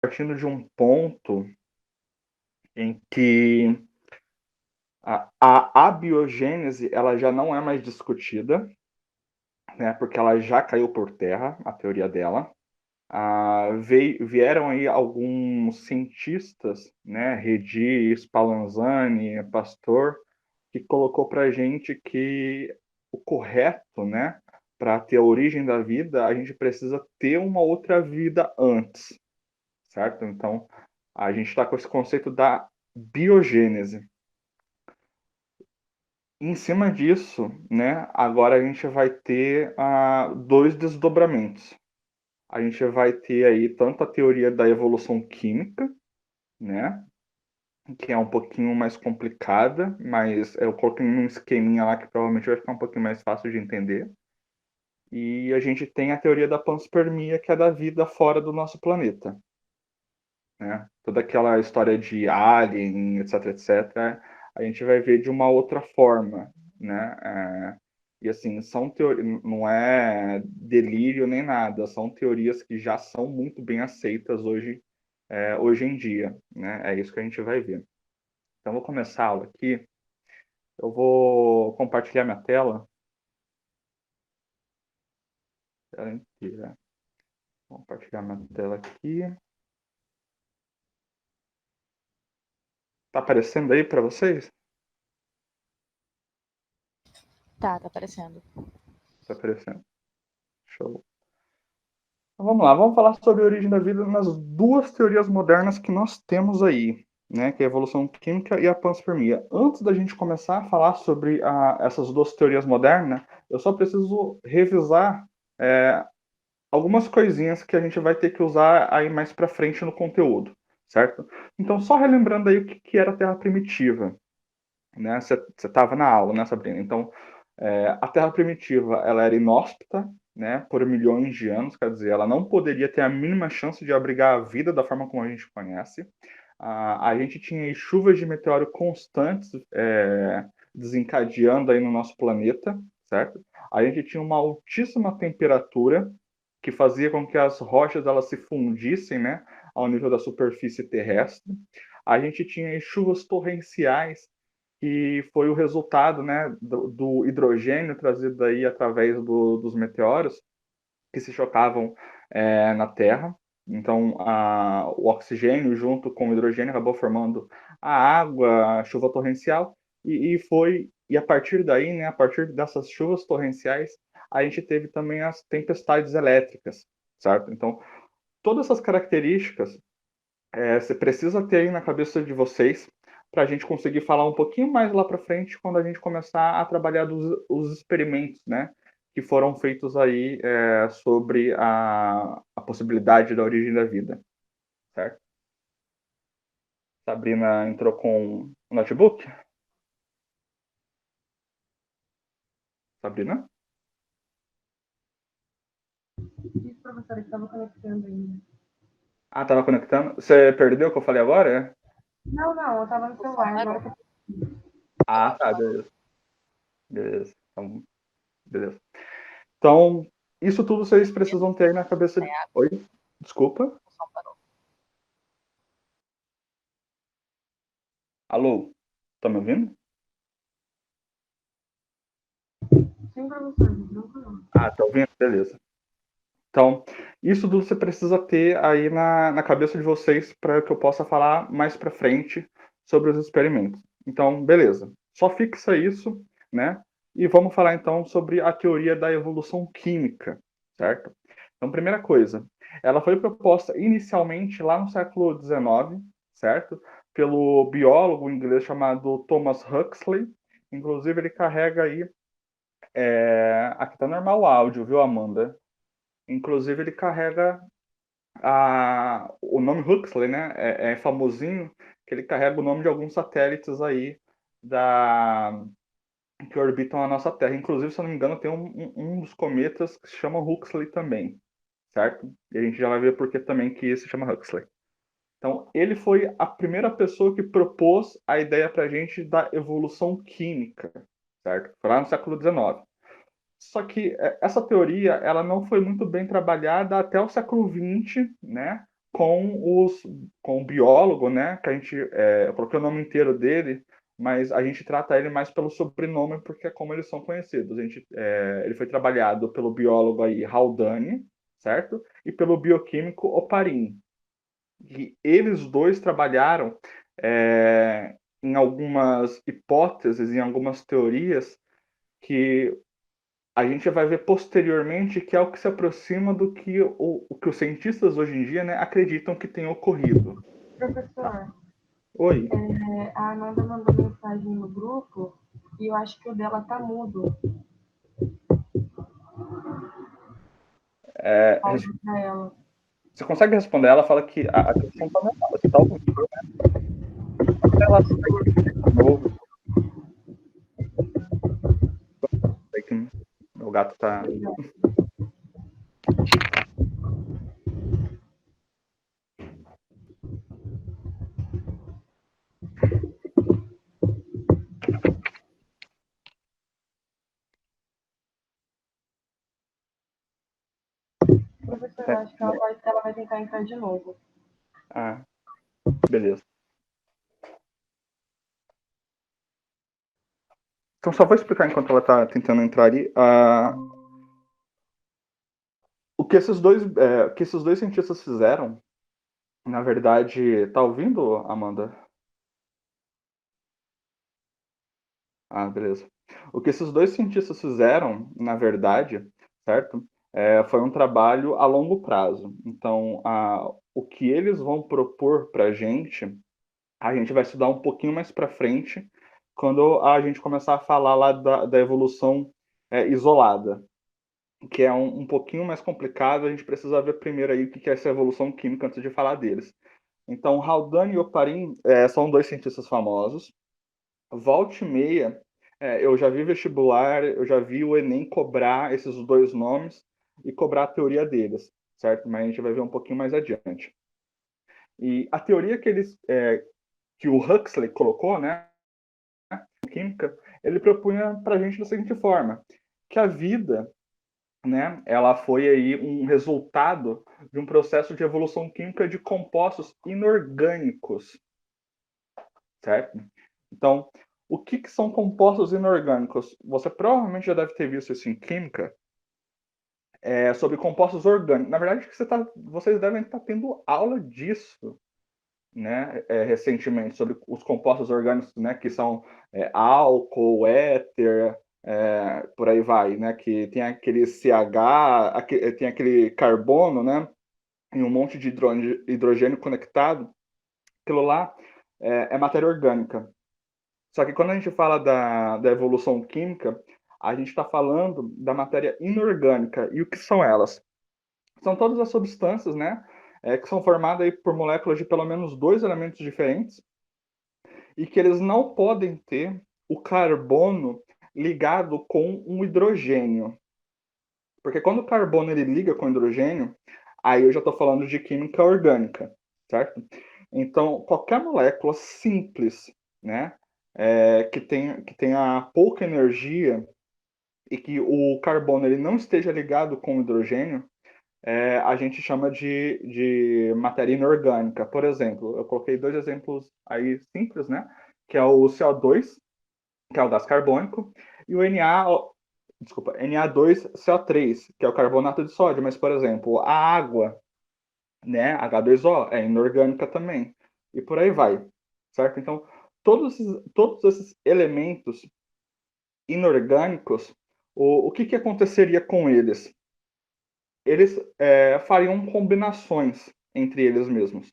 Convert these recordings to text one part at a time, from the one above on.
partindo de um ponto em que a abiogênese ela já não é mais discutida, né, porque ela já caiu por terra, a teoria dela. Vieram aí alguns cientistas, né, Redi, Spallanzani, Pastor, que colocou para a gente que o correto, né, para ter a origem da vida, a gente precisa ter uma outra vida antes, certo? Então, a gente está com esse conceito da biogênese. Em cima disso, né, agora a gente vai ter dois desdobramentos. A gente vai ter aí tanto a teoria da evolução química, né, que é um pouquinho mais complicada, mas eu coloquei num esqueminha lá que provavelmente vai ficar um pouquinho mais fácil de entender. E a gente tem a teoria da panspermia, que é da vida fora do nosso planeta, né? Toda aquela história de alien, etc, etc, a gente vai ver de uma outra forma, né? E assim, são teorias, não é delírio nem nada, são teorias que já são muito bem aceitas hoje em dia, né? É isso que a gente vai ver. Então, vou começar a aula aqui. Eu vou compartilhar minha tela inteira. Vou compartilhar minha tela aqui. Tá aparecendo aí para vocês? Tá aparecendo. Tá aparecendo. Show. Então, vamos lá, vamos falar sobre a origem da vida nas duas teorias modernas que nós temos aí, né, que é a evolução química e a panspermia. Antes da gente começar a falar sobre essas duas teorias modernas, eu só preciso revisar algumas coisinhas que a gente vai ter que usar aí mais para frente no conteúdo, certo? Então, só relembrando aí o que era a Terra primitiva, né? Você estava na aula, né, Sabrina? Então, a Terra primitiva ela era inóspita, né, por milhões de anos, quer dizer, ela não poderia ter a mínima chance de abrigar a vida da forma como a gente conhece. A gente tinha chuvas de meteoro constantes desencadeando aí no nosso planeta, certo? A gente tinha uma altíssima temperatura que fazia com que as rochas elas se fundissem, né, ao nível da superfície terrestre. A gente tinha chuvas torrenciais que foi o resultado, né, do hidrogênio trazido aí através dos meteoros que se chocavam na Terra. Então, o oxigênio junto com o hidrogênio acabou formando a água, a chuva torrencial, e a partir daí, né, a partir dessas chuvas torrenciais, a gente teve também as tempestades elétricas, certo? Então, todas essas características você precisa ter aí na cabeça de vocês para a gente conseguir falar um pouquinho mais lá para frente quando a gente começar a trabalhar os experimentos, né, que foram feitos aí sobre a possibilidade da origem da vida, certo? Sabrina entrou com o notebook? Sabrina? Disse, professora, que estava conectando ainda. Ah, estava conectando. Você perdeu o que eu falei agora? Não, eu estava no celular, agora que Ah, tá, beleza. Beleza. Então, beleza. Então, isso tudo vocês precisam ter aí na cabeça. Oi? Desculpa. Alô? Tá me ouvindo? sim, professor, não falou. Ah, tá ouvindo? Beleza. Então, isso tudo você precisa ter aí na cabeça de vocês para que eu possa falar mais para frente sobre os experimentos. Então, beleza. Só fixa isso, né? E vamos falar então sobre a teoria da evolução química, certo? Então, primeira coisa, ela foi proposta inicialmente lá no século XIX, certo? Pelo biólogo inglês chamado Thomas Huxley. Inclusive, ele carrega aí. Aqui tá normal o áudio, viu, Amanda? Inclusive, ele carrega o nome Huxley, né? É famosinho, que ele carrega o nome de alguns satélites aí da, que orbitam a nossa Terra. Inclusive, se eu não me engano, tem um dos cometas que se chama Huxley também, certo? E a gente já vai ver por que também que se chama Huxley. Então, ele foi a primeira pessoa que propôs a ideia para a gente da evolução química, certo? Foi lá no século XIX. Só que essa teoria ela não foi muito bem trabalhada até o século XX, né? com o biólogo, né? Que a gente, eu coloquei o nome inteiro dele, mas a gente trata ele mais pelo sobrenome, porque é como eles são conhecidos. Ele foi trabalhado pelo biólogo aí Haldane, certo? E pelo bioquímico Oparin. E eles dois trabalharam em algumas hipóteses, em algumas teorias que a gente vai ver posteriormente que é o que se aproxima do que o que os cientistas hoje em dia, né, acreditam que tenha ocorrido. Professor, Oi. a Amanda mandou mensagem no grupo e eu acho que o dela tá mudo. Áudio pra ela. Você consegue responder? Ela fala que a questão está normal, que tá ouvindo, né? Ela sai de novo. Sei que meu gato tá. Professor, eu acho que ela vai tentar entrar de novo. Ah, beleza. Então, só vou explicar enquanto ela está tentando entrar ali. O que esses dois cientistas fizeram, na verdade, tá ouvindo, Amanda? Ah, beleza. O que esses dois cientistas fizeram, na verdade, certo? Foi um trabalho a longo prazo. Então, o que eles vão propor para a gente vai estudar um pouquinho mais para frente, quando a gente começar a falar lá da evolução isolada, que é um pouquinho mais complicado. A gente precisa ver primeiro aí o que é essa evolução química antes de falar deles. Então, Haldane e Oparin são dois cientistas famosos. Volta e meia, eu já vi vestibular, eu já vi o Enem cobrar esses dois nomes e cobrar a teoria deles, certo? Mas a gente vai ver um pouquinho mais adiante. E a teoria que o Huxley colocou, né, química, ele propunha para a gente da seguinte forma, que a vida, né, ela foi aí um resultado de um processo de evolução química de compostos inorgânicos, certo? Então, o que são compostos inorgânicos? Você provavelmente já deve ter visto isso em química, sobre compostos orgânicos. Na verdade, vocês devem estar tendo aula disso, né, recentemente, sobre os compostos orgânicos, né, que são álcool, éter, por aí vai, né, que tem aquele CH, tem aquele carbono, né, e um monte de hidrogênio conectado. Aquilo lá é matéria orgânica. Só que quando a gente fala da evolução química, a gente está falando da matéria inorgânica. E o que são elas? São todas as substâncias, né, que são formadas aí por moléculas de pelo menos dois elementos diferentes e que eles não podem ter o carbono ligado com um hidrogênio. Porque quando o carbono ele liga com o hidrogênio, aí eu já estou falando de química orgânica, certo? Então, qualquer molécula simples, né, que tenha pouca energia e que o carbono ele não esteja ligado com o hidrogênio, a gente chama de matéria inorgânica. Por exemplo, eu coloquei dois exemplos aí simples, né? Que é o CO2, que é o gás carbônico, e o Na2CO3, que é o carbonato de sódio. Mas, por exemplo, a água, né? H2O, é inorgânica também. E por aí vai, certo? Então, todos esses elementos inorgânicos, o que aconteceria com eles? Eles fariam combinações entre eles mesmos.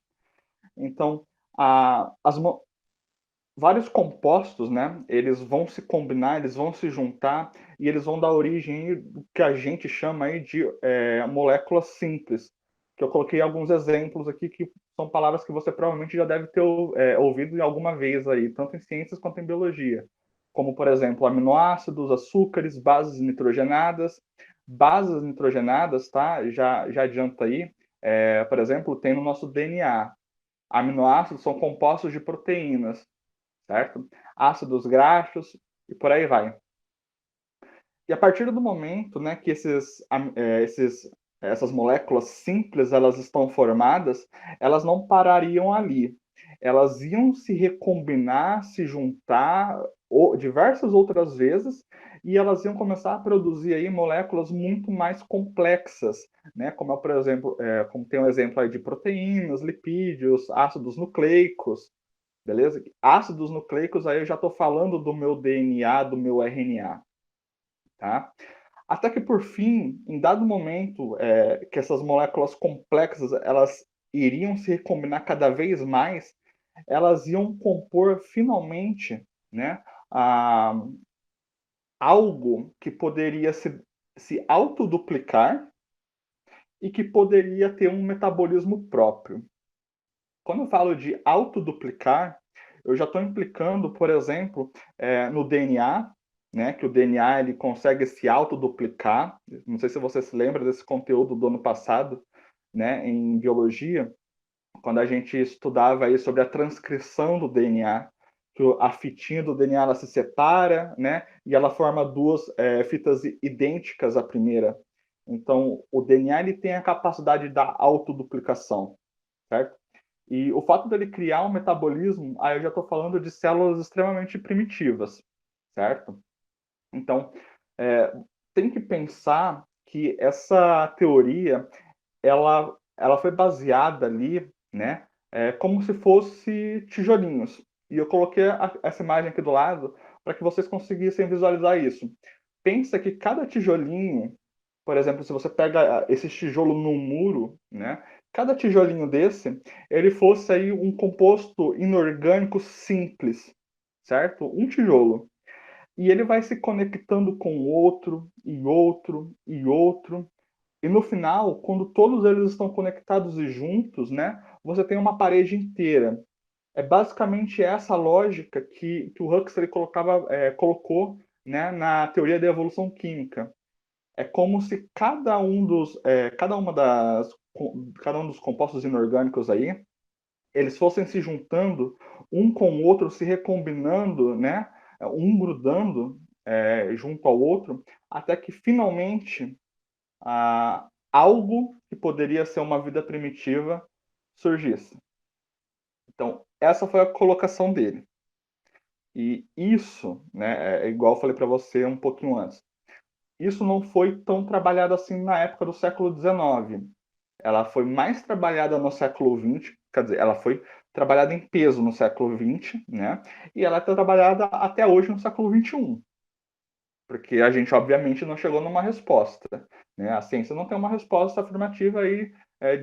Então, vários compostos, né? Eles vão se combinar, eles vão se juntar e eles vão dar origem ao que a gente chama aí de moléculas simples. Que eu coloquei alguns exemplos aqui que são palavras que você provavelmente já deve ter ouvido alguma vez aí, tanto em ciências quanto em biologia. Como, por exemplo, aminoácidos, açúcares, bases nitrogenadas. Bases nitrogenadas, tá? Já adianta aí. Por exemplo, tem no nosso DNA. Aminoácidos são compostos de proteínas, certo? Ácidos graxos e por aí vai. E a partir do momento, né, que esses essas moléculas simples elas estão formadas, elas não parariam ali. Elas iam se recombinar, se juntar diversas outras vezes e elas iam começar a produzir aí moléculas muito mais complexas, né? Como, por exemplo, como tem um exemplo aí de proteínas, lipídios, ácidos nucleicos, beleza? Ácidos nucleicos, aí eu já estou falando do meu DNA, do meu RNA, tá? Até que, por fim, em dado momento que essas moléculas complexas elas iriam se recombinar cada vez mais, elas iam compor finalmente, né, a, algo que poderia se autoduplicar e que poderia ter um metabolismo próprio. Quando eu falo de autoduplicar, eu já estou implicando, por exemplo, no DNA, né, que o DNA ele consegue se autoduplicar. Não sei se você se lembra desse conteúdo do ano passado, né, em biologia, quando a gente estudava aí sobre a transcrição do DNA, que a fitinha do DNA ela se separa, né, e ela forma duas fitas idênticas à primeira. Então, o DNA ele tem a capacidade da autoduplicação, certo? E o fato dele criar um metabolismo, aí eu já estou falando de células extremamente primitivas, certo? Então, é, tem que pensar que essa teoria, ela foi baseada ali, né, como se fosse tijolinhos. E eu coloquei essa imagem aqui do lado para que vocês conseguissem visualizar isso. Pensa que cada tijolinho, por exemplo, se você pega esse tijolo num muro, né? Cada tijolinho desse, ele fosse aí um composto inorgânico simples, certo? Um tijolo. E ele vai se conectando com outro, e outro, e outro. E no final, quando todos eles estão conectados e juntos, né? Você tem uma parede inteira. É basicamente essa lógica que o Huxley colocou, né, na teoria da evolução química. É como se cada um dos compostos inorgânicos aí, eles fossem se juntando um com o outro, se recombinando, né? Um grudando junto ao outro, até que finalmente algo que poderia ser uma vida primitiva surgisse. Então, essa foi a colocação dele. E isso, né, é igual eu falei para você um pouquinho antes. Isso não foi tão trabalhado assim na época do século XIX. Ela foi mais trabalhada no século XX, quer dizer, ela foi trabalhada em peso no século XX, né? E ela está trabalhada até hoje no século XXI, porque a gente obviamente não chegou numa resposta, né? A ciência não tem uma resposta afirmativa aí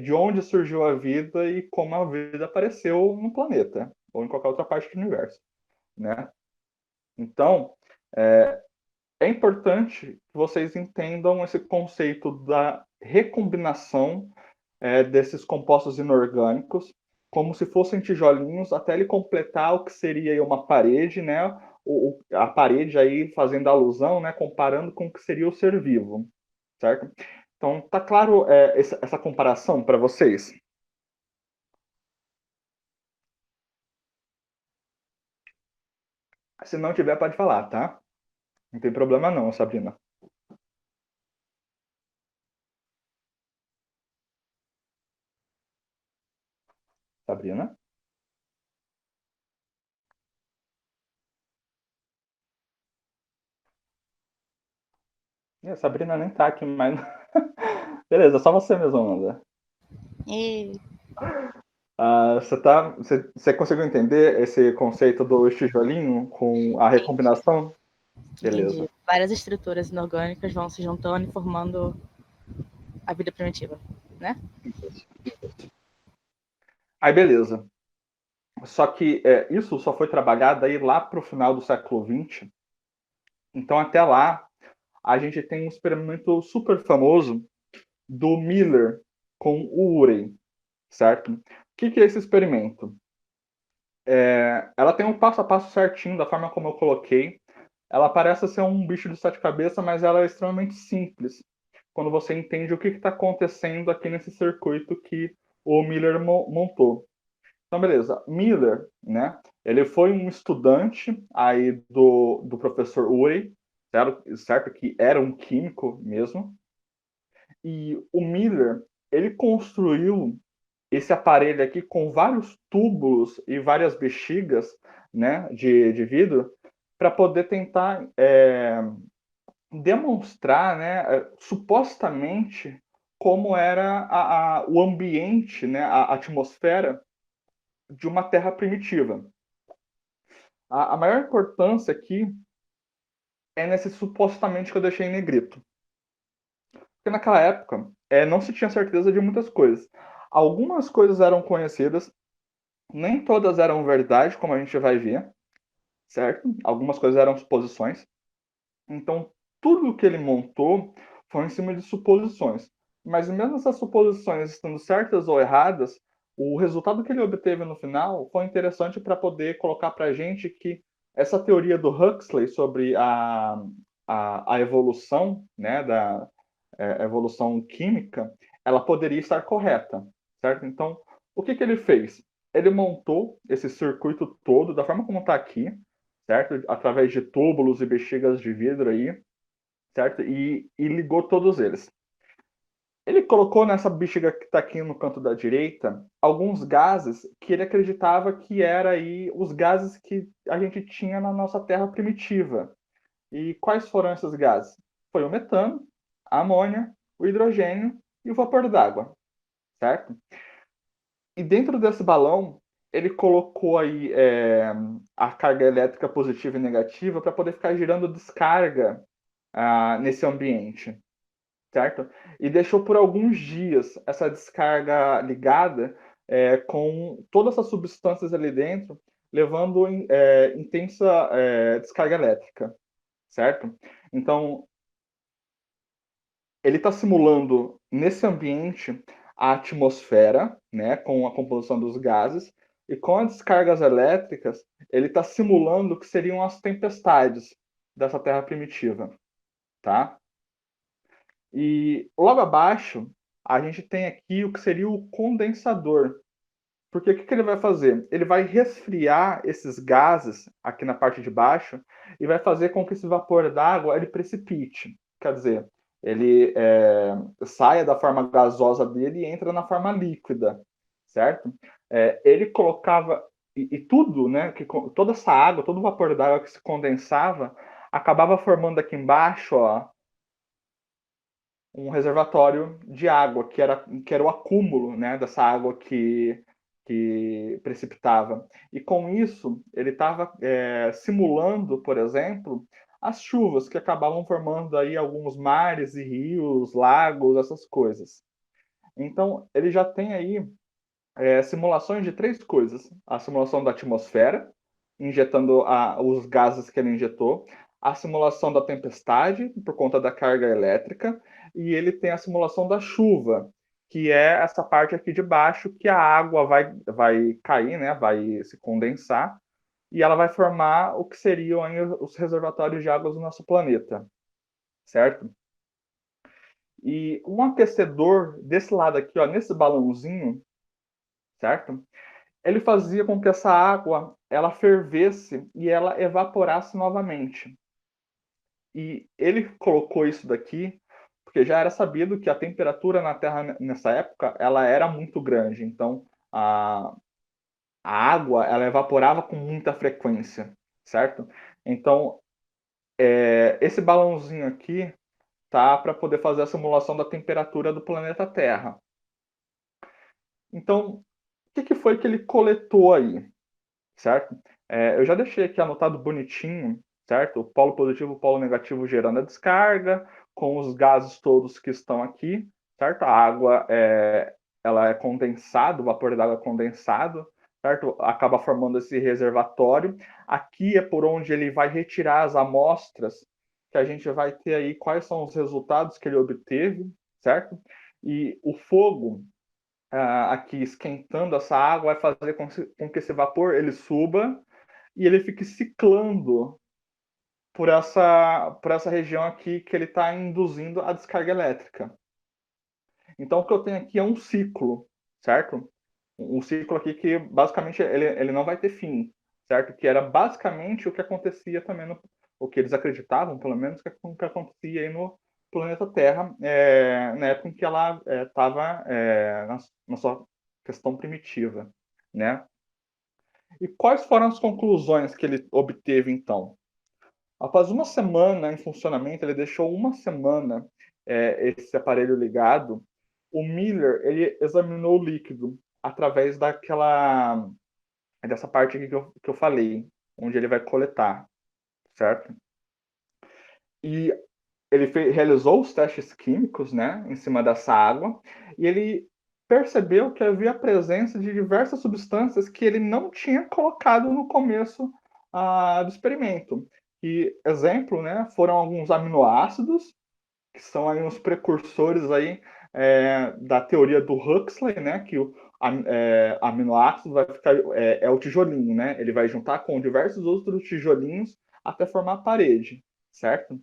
de onde surgiu a vida e como a vida apareceu no planeta ou em qualquer outra parte do universo, né? Então, é importante que vocês entendam esse conceito da recombinação desses compostos inorgânicos, como se fossem tijolinhos, até ele completar o que seria uma parede, né? A parede aí fazendo alusão, né? Comparando com o que seria o ser vivo, certo? Então, tá claro essa comparação para vocês? Se não tiver, pode falar, tá? Não tem problema não, Sabrina. Sabrina? A Sabrina nem tá aqui, mas... Beleza, só você mesmo, Amanda. E Você conseguiu entender esse conceito do tijolinho com a recombinação? Beleza. entendi. Várias estruturas inorgânicas vão se juntando e formando a vida primitiva, né? Aí, beleza. Só que isso só foi trabalhado aí lá para o final do século XX. Então, até lá, a gente tem um experimento super famoso do Miller com o Urey, certo? O que é esse experimento? Ela tem um passo a passo certinho da forma como eu coloquei. Ela parece ser um bicho de sete cabeças, mas ela é extremamente simples quando você entende o que está acontecendo aqui nesse circuito que o Miller montou. Então, beleza. Miller, né? Ele foi um estudante aí do professor Urey, certo? Que era um químico mesmo. E o Miller, ele construiu esse aparelho aqui com vários túbulos e várias bexigas, né, de vidro, para poder tentar demonstrar, né, supostamente como era o ambiente, né, a atmosfera de uma Terra primitiva. A maior importância aqui é nesse supostamente que eu deixei em negrito. Porque naquela época não se tinha certeza de muitas coisas. Algumas coisas eram conhecidas, nem todas eram verdade, como a gente vai ver, certo? Algumas coisas eram suposições. Então, tudo que ele montou foi em cima de suposições. Mas mesmo essas suposições estando certas ou erradas, o resultado que ele obteve no final foi interessante para poder colocar para a gente que essa teoria do Huxley sobre a evolução, né, da evolução química, ela poderia estar correta, certo? Então, o que ele fez? Ele montou esse circuito todo da forma como está aqui, certo? Através de túbulos e bexigas de vidro aí, certo? E ligou todos eles. Ele colocou nessa bexiga que está aqui no canto da direita alguns gases que ele acreditava que era aí os gases que a gente tinha na nossa Terra primitiva. E quais foram esses gases? Foi o metano, a amônia, o hidrogênio e o vapor d'água, certo? E dentro desse balão ele colocou aí a carga elétrica positiva e negativa para poder ficar girando descarga nesse ambiente, certo? E deixou por alguns dias essa descarga ligada com todas essas substâncias ali dentro, levando intensa descarga elétrica, certo? Então, ele está simulando nesse ambiente a atmosfera, né, com a composição dos gases, e com as descargas elétricas, ele está simulando o que seriam as tempestades dessa Terra primitiva, tá? E logo abaixo, a gente tem aqui o que seria o condensador. Porque o que ele vai fazer? Ele vai resfriar esses gases aqui na parte de baixo e vai fazer com que esse vapor d'água ele precipite. Quer dizer, ele saia da forma gasosa dele e entra na forma líquida, certo? Ele colocava e tudo, né? Toda essa água, todo o vapor d'água que se condensava, acabava formando aqui embaixo, ó, um reservatório de água, que era o acúmulo, né, dessa água que precipitava. E com isso, ele estava simulando, por exemplo, as chuvas que acabavam formando aí alguns mares e rios, lagos, essas coisas. Então, ele já tem aí simulações de três coisas: a simulação da atmosfera, injetando os gases que ele injetou, a simulação da tempestade, por conta da carga elétrica, e ele tem a simulação da chuva, que é essa parte aqui de baixo, que a água vai cair, né, vai se condensar, e ela vai formar o que seriam aí os reservatórios de águas do nosso planeta, certo? E um aquecedor desse lado aqui, ó, nesse balãozinho, certo? Ele fazia com que essa água ela fervesse e ela evaporasse novamente. E ele colocou isso daqui porque já era sabido que a temperatura na Terra nessa época ela era muito grande. Então a água ela evaporava com muita frequência, certo? Então esse balãozinho aqui tá para poder fazer a simulação da temperatura do planeta Terra. Então o que foi que ele coletou aí? Certo? Eu já deixei aqui anotado bonitinho, certo? O polo positivo e o polo negativo gerando a descarga, com os gases todos que estão aqui, certo? A água ela é condensada, o vapor d'água é condensado, certo? Acaba formando esse reservatório. Aqui é por onde ele vai retirar as amostras, que a gente vai ter aí quais são os resultados que ele obteve, certo? E o fogo aqui esquentando essa água vai fazer com que esse vapor ele suba e ele fique ciclando por essa região aqui que ele está induzindo a descarga elétrica. Então o que eu tenho aqui é um ciclo, certo? Um ciclo aqui que basicamente ele não vai ter fim, certo? Que era basicamente o que acontecia também o que eles acreditavam, pelo menos, que acontecia aí no planeta Terra na época em que ela estava na sua questão primitiva, né? E quais foram as conclusões que ele obteve, então? Após uma semana em funcionamento, ele deixou uma semana esse aparelho ligado. O Miller ele examinou o líquido através dessa parte aqui que eu falei, onde ele vai coletar, certo? E ele realizou os testes químicos, né, em cima dessa água, e ele percebeu que havia a presença de diversas substâncias que ele não tinha colocado no começo do experimento. E exemplo, né, foram alguns aminoácidos, que são aí os precursores aí da teoria do Huxley, né, que o aminoácido vai ficar o tijolinho, né? Ele vai juntar com diversos outros tijolinhos até formar a parede, certo?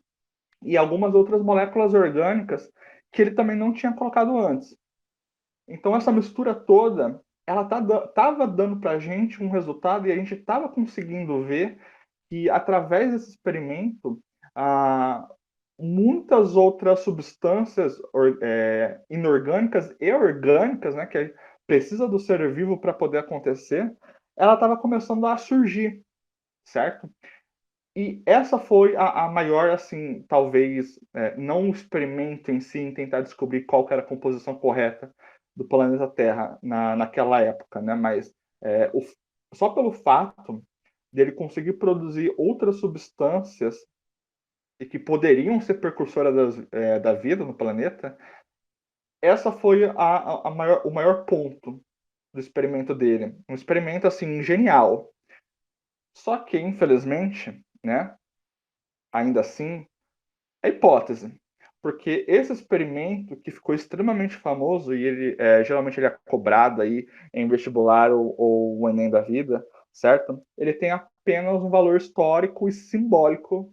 E algumas outras moléculas orgânicas que ele também não tinha colocado antes. Então essa mistura toda, ela estava dando para a gente um resultado e a gente estava conseguindo ver que através desse experimento, muitas outras substâncias inorgânicas e orgânicas, né, que precisa do ser vivo para poder acontecer, ela estava começando a surgir, certo? E essa foi a maior, assim, talvez, não o experimento em si, em tentar descobrir qual que era a composição correta do planeta Terra naquela época, né? Mas só pelo fato dele conseguir produzir outras substâncias e que poderiam ser precursoras da vida no planeta, essa foi o maior ponto do experimento dele. Um experimento, assim, genial. Só que, infelizmente, né? Ainda assim, é hipótese. Porque esse experimento, que ficou extremamente famoso, e ele geralmente ele é cobrado aí em vestibular ou o Enem da vida, certo? Ele tem apenas um valor histórico e simbólico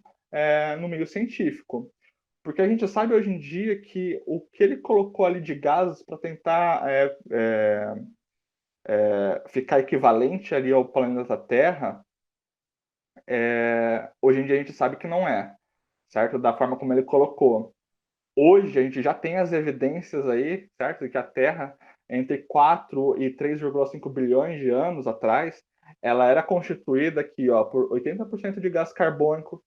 no meio científico. Porque a gente sabe hoje em dia que o que ele colocou ali de gases para tentar ficar equivalente ali ao planeta Terra, hoje em dia a gente sabe que não é, certo? Da forma como ele colocou. Hoje a gente já tem as evidências aí, certo? De que a Terra, entre 4 e 3,5 bilhões de anos atrás, ela era constituída aqui, ó, por 80% de gás carbônico,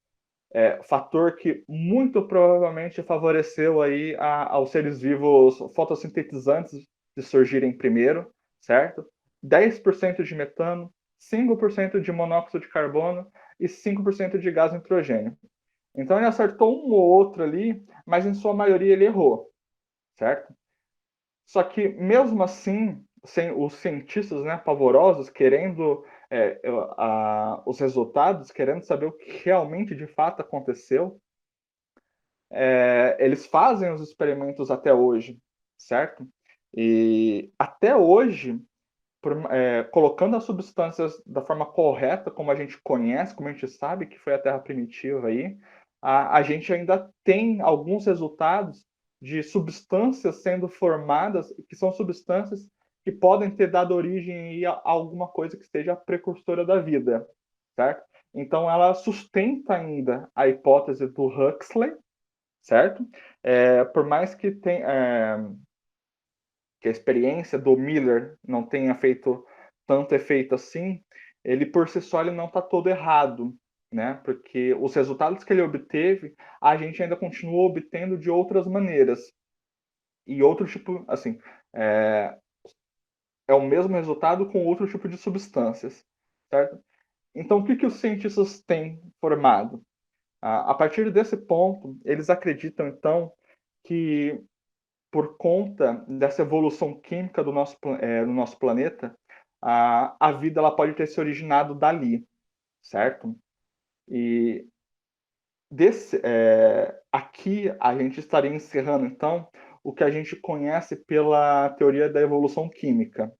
fator que muito provavelmente favoreceu aí aos seres vivos fotossintetizantes de surgirem primeiro, certo? 10% de metano, 5% de monóxido de carbono e 5% de gás nitrogênio. Então ele acertou um ou outro ali, mas em sua maioria ele errou, certo? Só que mesmo assim, os cientistas, né, pavorosos, querendo os resultados, querendo saber o que realmente de fato aconteceu, eles fazem os experimentos até hoje, certo? E até hoje, colocando as substâncias da forma correta, como a gente conhece, como a gente sabe que foi a Terra primitiva aí, a gente ainda tem alguns resultados de substâncias sendo formadas, que são substâncias que podem ter dado origem a alguma coisa que seja a precursora da vida, certo? Então ela sustenta ainda a hipótese do Huxley, certo? Por mais que que a experiência do Miller não tenha feito tanto efeito assim, ele por si só ele não está todo errado, né? Porque os resultados que ele obteve, a gente ainda continua obtendo de outras maneiras. E outro tipo, assim, é, é o mesmo resultado com outro tipo de substâncias, certo? Então, o que os cientistas têm formado? A partir desse ponto, eles acreditam, então, que por conta dessa evolução química do nosso planeta, a vida ela pode ter se originado dali, certo? E aqui a gente estaria encerrando, então, o que a gente conhece pela teoria da evolução química.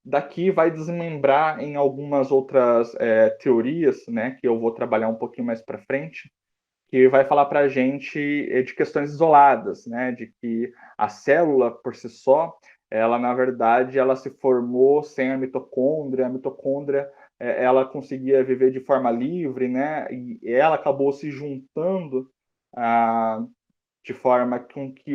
Daqui vai desmembrar em algumas outras teorias, né, que eu vou trabalhar um pouquinho mais para frente, que vai falar para a gente de questões isoladas, né, de que a célula por si só, ela na verdade ela se formou sem a mitocôndria ela conseguia viver de forma livre, né, e ela acabou se juntando de forma com que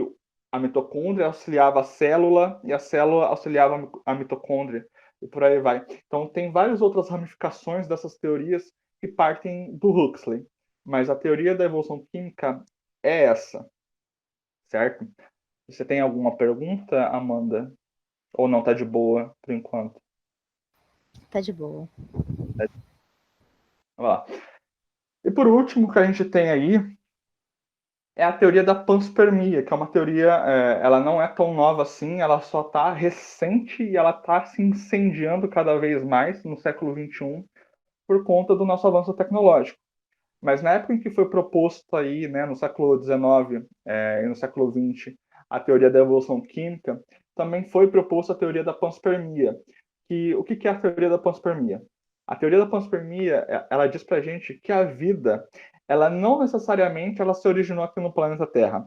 a mitocôndria auxiliava a célula e a célula auxiliava a mitocôndria, e por aí vai. Então, tem várias outras ramificações dessas teorias que partem do Huxley, mas a teoria da evolução química é essa, certo? Você tem alguma pergunta, Amanda? Ou não, tá de boa por enquanto? Tá de boa. Vamos lá. E por último, que a gente tem aí é a teoria da panspermia, que é uma teoria, ela não é tão nova assim, ela só está recente e ela está se incendiando cada vez mais no século XXI por conta do nosso avanço tecnológico. Mas na época em que foi proposto aí, né, no século XIX e no século XX, a teoria da evolução química, também foi proposta a teoria da panspermia. O que é a teoria da panspermia? A teoria da panspermia, ela diz pra gente que a vida, ela não necessariamente ela se originou aqui no planeta Terra,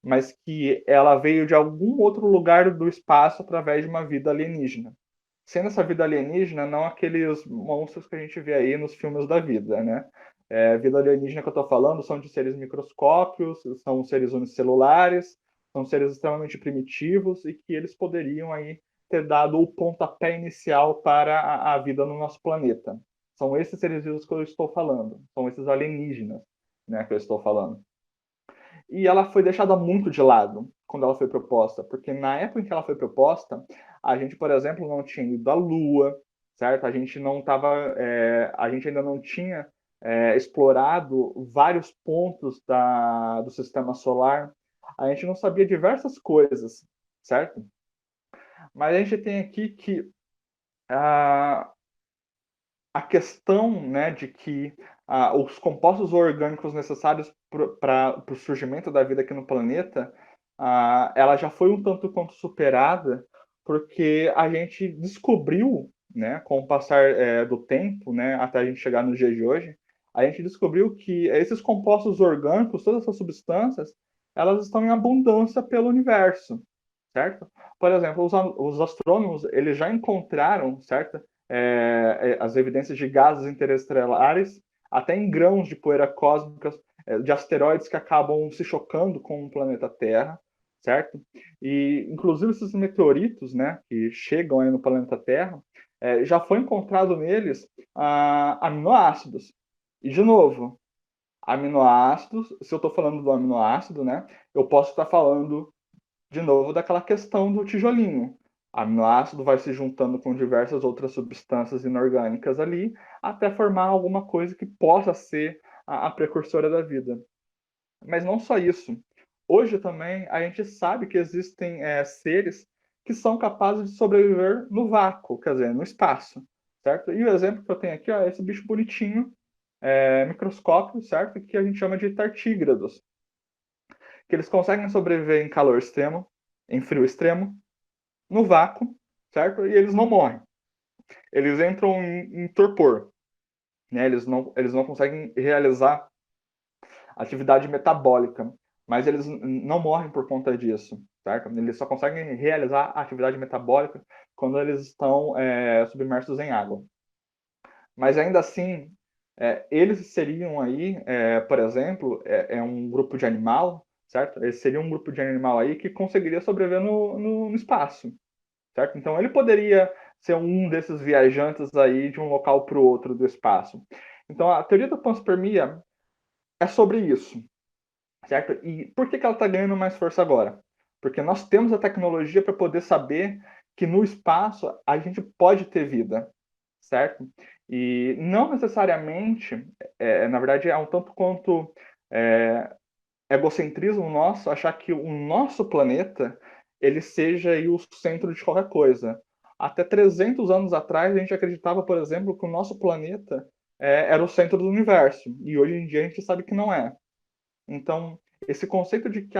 mas que ela veio de algum outro lugar do espaço através de uma vida alienígena. Sendo essa vida alienígena, não aqueles monstros que a gente vê aí nos filmes da vida, né? Vida alienígena que eu estou falando são de seres microscópicos, são seres unicelulares, são seres extremamente primitivos e que eles poderiam aí ter dado o pontapé inicial para a vida no nosso planeta. São esses seres vivos que eu estou falando, são esses alienígenas, né, que eu estou falando. E ela foi deixada muito de lado quando ela foi proposta, porque na época em que ela foi proposta, a gente, por exemplo, não tinha ido à Lua, certo? A gente não estava, a gente ainda não tinha explorado vários pontos do sistema solar. A gente não sabia diversas coisas, certo? Mas a gente tem aqui que a, a questão, né, de que os compostos orgânicos necessários para o surgimento da vida aqui no planeta, ela já foi um tanto quanto superada, porque a gente descobriu, né, com o passar do tempo, né, até a gente chegar no dia de hoje, a gente descobriu que esses compostos orgânicos, todas essas substâncias, elas estão em abundância pelo universo, certo? Por exemplo, os astrônomos, eles já encontraram, certo? As evidências de gases interestelares, até em grãos de poeira cósmica, de asteroides que acabam se chocando com o planeta Terra, certo? E, inclusive, esses meteoritos, né, que chegam aí no planeta Terra, já foi encontrado neles aminoácidos. E, de novo, aminoácidos, se eu estou falando do aminoácido, né, eu posso estar falando de novo daquela questão do tijolinho. Aminoácido vai se juntando com diversas outras substâncias inorgânicas ali, até formar alguma coisa que possa ser a precursora da vida. Mas não só isso. Hoje também a gente sabe que existem seres que são capazes de sobreviver no vácuo, quer dizer, no espaço, certo? E o exemplo que eu tenho aqui é esse bicho bonitinho, microscópio, certo? Que a gente chama de tartígrados, que eles conseguem sobreviver em calor extremo, em frio extremo, no vácuo, certo? E eles não morrem. Eles entram em torpor, né? Eles não conseguem realizar atividade metabólica, mas eles não morrem por conta disso, certo? Eles só conseguem realizar atividade metabólica quando eles estão submersos em água. Mas ainda assim, eles seriam aí, por exemplo, um grupo de animal, certo? Eles seriam um grupo de animal aí que conseguiria sobreviver no espaço, certo? Então ele poderia ser um desses viajantes aí de um local para o outro do espaço. Então a teoria da panspermia é sobre isso, certo? E por que ela está ganhando mais força agora? Porque nós temos a tecnologia para poder saber que no espaço a gente pode ter vida, certo? E não necessariamente, na verdade, é um tanto quanto egocentrismo nosso achar que o nosso planeta ele seja aí o centro de qualquer coisa. Até 300 anos atrás, a gente acreditava, por exemplo, que o nosso planeta era o centro do universo. E hoje em dia a gente sabe que não é. Então, esse conceito de que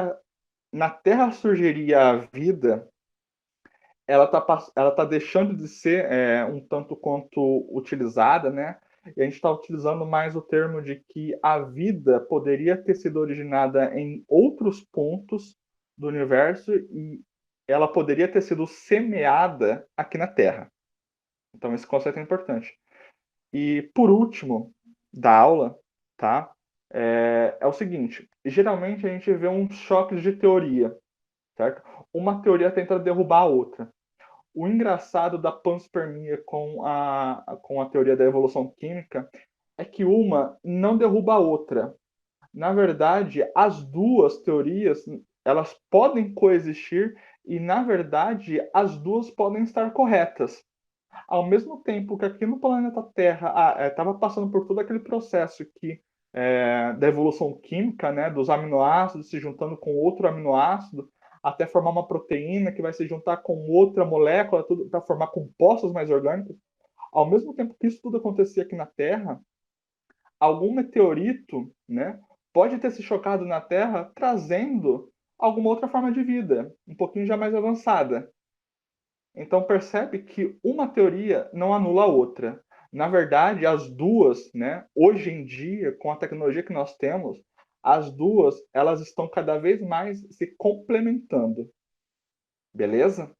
na Terra surgiria a vida, ela tá deixando de ser um tanto quanto utilizada, né? E a gente está utilizando mais o termo de que a vida poderia ter sido originada em outros pontos do universo e ela poderia ter sido semeada aqui na Terra. Então, esse conceito é importante. E, por último, da aula, tá? é o seguinte: geralmente a gente vê uns choques de teoria, certo? Uma teoria tenta derrubar a outra. O engraçado da panspermia com a teoria da evolução química é que uma não derruba a outra. Na verdade, as duas teorias, elas podem coexistir e, na verdade, as duas podem estar corretas. Ao mesmo tempo que aqui no planeta Terra estava passando por todo aquele processo da evolução química, né, dos aminoácidos se juntando com outro aminoácido, até formar uma proteína que vai se juntar com outra molécula, tudo para formar compostos mais orgânicos. Ao mesmo tempo que isso tudo acontecia aqui na Terra, algum meteorito, né, pode ter se chocado na Terra trazendo alguma outra forma de vida, um pouquinho já mais avançada. Então percebe que uma teoria não anula a outra. Na verdade, as duas, né, hoje em dia, com a tecnologia que nós temos, as duas, elas estão cada vez mais se complementando. Beleza?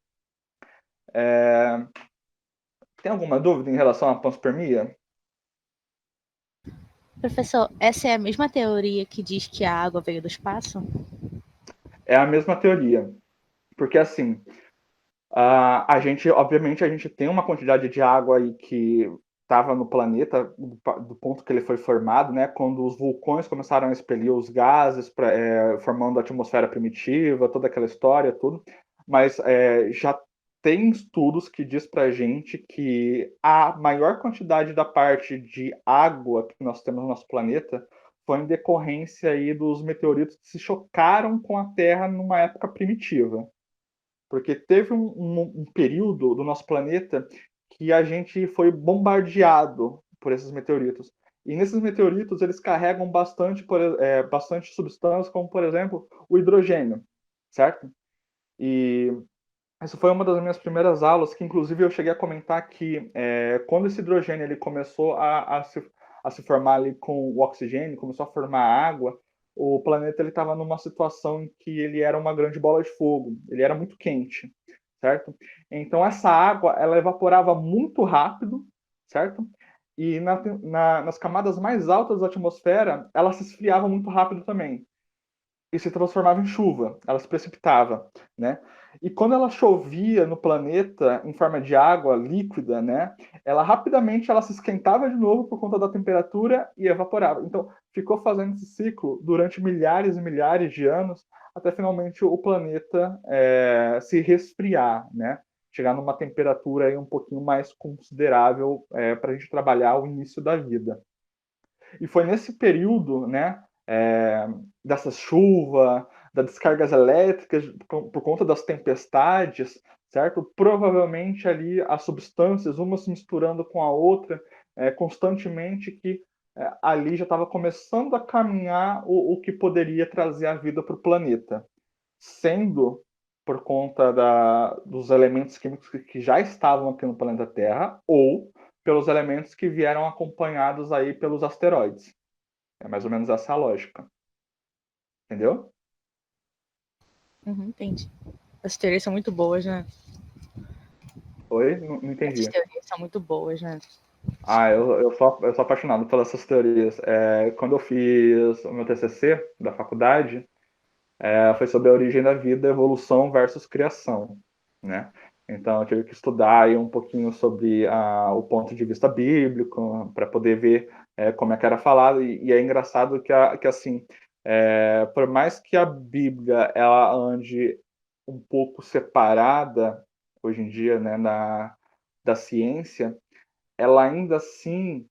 Tem alguma dúvida em relação à panspermia? Professor, essa é a mesma teoria que diz que a água veio do espaço? É a mesma teoria. Porque assim, a gente, obviamente, a gente tem uma quantidade de água aí que estava no planeta, do ponto que ele foi formado, né? Quando os vulcões começaram a expelir os gases, formando a atmosfera primitiva, toda aquela história, tudo. Mas já tem estudos que diz pra gente que a maior quantidade da parte de água que nós temos no nosso planeta foi em decorrência aí dos meteoritos que se chocaram com a Terra numa época primitiva. Porque teve um período do nosso planeta que a gente foi bombardeado por esses meteoritos. E nesses meteoritos eles carregam bastante substâncias, como por exemplo o hidrogênio, certo? E essa foi uma das minhas primeiras aulas, que inclusive eu cheguei a comentar que quando esse hidrogênio ele começou a se formar ali com o oxigênio, começou a formar água, o planeta ele estava numa situação em que ele era uma grande bola de fogo, ele era muito quente, certo? Então essa água ela evaporava muito rápido, certo? E nas camadas mais altas da atmosfera ela se esfriava muito rápido também e se transformava em chuva, ela se precipitava, né? E quando ela chovia no planeta em forma de água líquida, né? Ela se esquentava de novo por conta da temperatura e evaporava. Então, ficou fazendo esse ciclo durante milhares e milhares de anos, até finalmente o planeta se resfriar, né? Chegar numa temperatura aí um pouquinho mais considerável para a gente trabalhar o início da vida. E foi nesse período, né, dessa chuva, das descargas elétricas, por conta das tempestades, certo? Provavelmente ali as substâncias, uma se misturando com a outra, constantemente, que ali já estava começando a caminhar o que poderia trazer a vida para o planeta. Sendo por conta dos elementos químicos que já estavam aqui no planeta Terra, ou pelos elementos que vieram acompanhados aí pelos asteroides. É mais ou menos essa a lógica. Entendeu? Uhum, entendi. As teorias são muito boas, né? Oi? Não Essas entendi. teorias são muito boas, né? Eu sou apaixonado pelas essas teorias. Quando eu fiz o meu TCC da faculdade, foi sobre a origem da vida, evolução versus criação, né? Então eu tive que estudar aí um pouquinho sobre o ponto de vista bíblico para poder ver como é que era falado e é engraçado que assim, por mais que a Bíblia ela ande um pouco separada hoje em dia, né, da ciência, ela ainda assim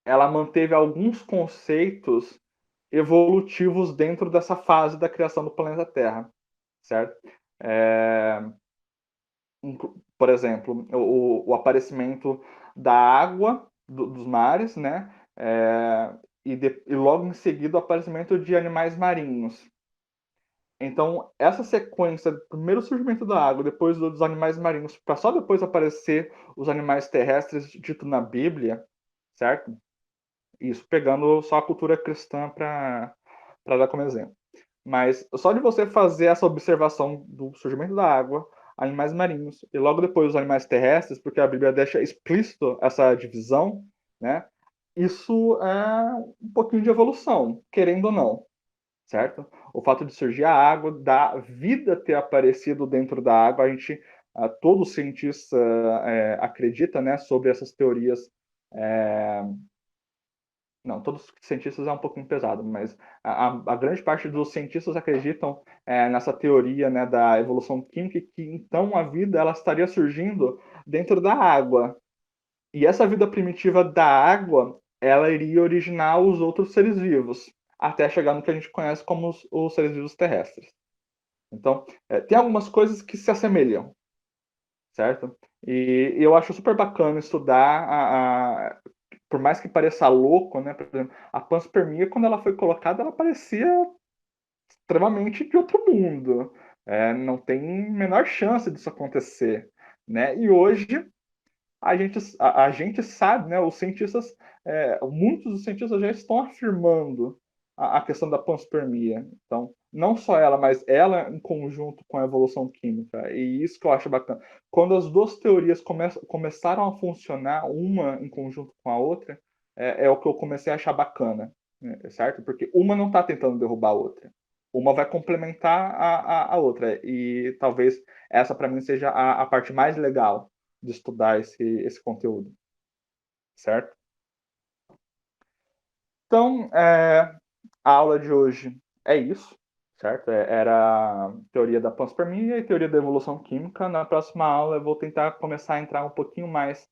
ela manteve alguns conceitos evolutivos dentro dessa fase da criação do planeta Terra, certo? É, por exemplo, aparecimento da água dos mares, né? E logo em seguida o aparecimento de animais marinhos. Então, essa sequência, primeiro o surgimento da água, depois dos animais marinhos, para só depois aparecer os animais terrestres dito na Bíblia, certo? Isso pegando só a cultura cristã para dar como exemplo. Mas só de você fazer essa observação do surgimento da água, animais marinhos e logo depois os animais terrestres, porque a Bíblia deixa explícito essa divisão, né? isso é um pouquinho de evolução, querendo ou não, certo? O fato de surgir a água, da vida ter aparecido dentro da água, a gente, todo cientista acredita, né, sobre essas teorias. é, não, todos os cientistas é um pouquinho pesado, mas a grande parte dos cientistas acreditam nessa teoria, né, da evolução química, que então a vida ela estaria surgindo dentro da água. E essa vida primitiva da água, ela iria originar os outros seres vivos, até chegar no que a gente conhece como os seres vivos terrestres. Então, tem algumas coisas que se assemelham, certo? E eu acho super bacana estudar por mais que pareça louco, né? Por exemplo, a panspermia, quando ela foi colocada, ela parecia extremamente de outro mundo. Não tem menor chance disso acontecer, né? E hoje a gente sabe, né? Os cientistas, muitos dos cientistas já estão afirmando a questão da panspermia. Então, não só ela, mas ela em conjunto com a evolução química. E isso que eu acho bacana. Quando as duas teorias começaram a funcionar, uma em conjunto com a outra, é o que eu comecei a achar bacana, né, certo? Porque uma não está tentando derrubar a outra. Uma vai complementar a outra. E talvez essa, para mim, seja a parte mais legal de estudar esse conteúdo, certo? Então, a aula de hoje é isso, certo? Era a teoria da panspermia e teoria da evolução química. Na próxima aula eu vou tentar começar a entrar um pouquinho mais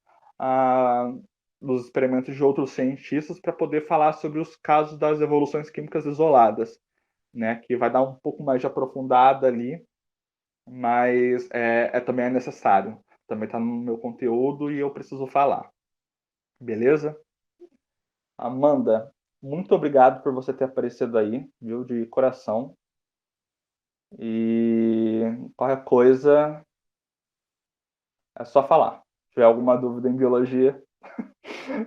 nos experimentos de outros cientistas para poder falar sobre os casos das evoluções químicas isoladas, né? Que vai dar um pouco mais de aprofundada ali, mas também é necessário. Também está no meu conteúdo e eu preciso falar. Beleza? Amanda, muito obrigado por você ter aparecido aí, viu, de coração. E qualquer coisa é só falar. Se tiver alguma dúvida em biologia,